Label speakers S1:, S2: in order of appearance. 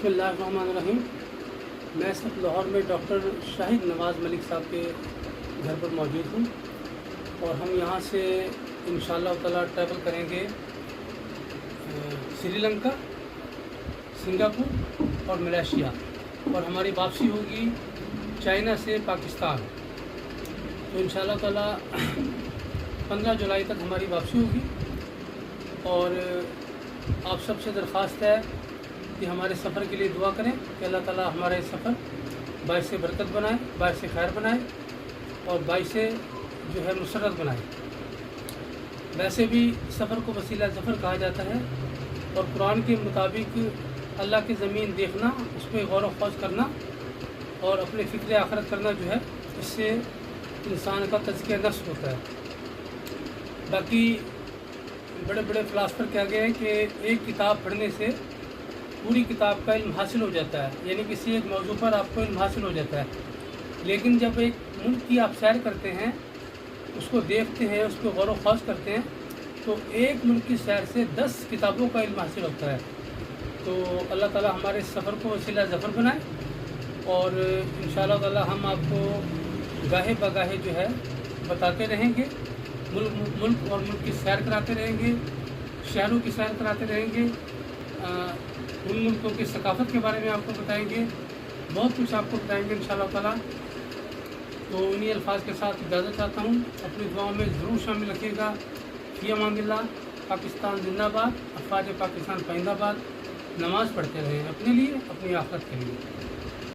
S1: बिस्मिल्लाहिर्रहमानिर्रहीम। मैं इस वक्त लाहौर में डॉक्टर शाहिद नवाज़ मलिक साहब के घर पर मौजूद हूँ और हम यहाँ से इंशाअल्लाह ताला ट्रैवल करेंगे श्रीलंका, सिंगापुर और मलेशिया, और हमारी वापसी होगी चाइना से पाकिस्तान। तो इंशाअल्लाह ताला 15 जुलाई तक हमारी वापसी होगी और आप सबसे दरख्वास्त है कि हमारे सफ़र के लिए दुआ करें कि अल्लाह ताला हमारे सफ़र बाइस से बरकत बनाए, बाइस से खैर बनाए और बाइस से जो है मुसरत बनाए। वैसे भी सफ़र को वसीला ज़फ़र कहा जाता है और कुरान के मुताबिक अल्लाह की ज़मीन देखना, उस पर गौर व ख़ौज़ करना और अपने फ़िक्र आखरत करना जो है, इससे इंसान का तज़किया नफ्स होता है। बाकी बड़े बड़े फ़िलासफ़र कह गए हैं कि एक किताब पढ़ने से पूरी किताब का इल्म हासिल हो जाता है, यानी किसी एक मौजू पर आपको इल्म हासिल हो जाता है। लेकिन जब एक मुल्क की आप सैर करते हैं, उसको देखते हैं, उस पर गौर व ख़ौज़ करते हैं, तो एक मुल्क की सैर से 10 किताबों का इल्म हासिल होता है। तो अल्लाह ताला हमारे सफ़र को वसीला ज़फ़र बनाए और इंशाअल्लाह ताला हम आपको गाहे बगाहे जो है बताते रहेंगे, मुल्क और मुल्क की सैर कराते रहेंगे, शहरों की सैर कराते रहेंगे, उन मुल्कों की सकाफ़त के बारे में आपको बताएंगे, बहुत कुछ आपको बताएंगे इंशाअल्लाह ताला। तो उन्हीं अल्फाज के साथ इजाज़त चाहता हूँ। अपनी दुआओं में ज़रूर शामिल रखिएगा। फ़ी अमानिल्लाह। पाकिस्तान जिंदाबाद, अफ़वाज पाकिस्तान पाइंदाबाद। नमाज़ पढ़ते रहें अपने लिए, अपनी आखिरत के लिए।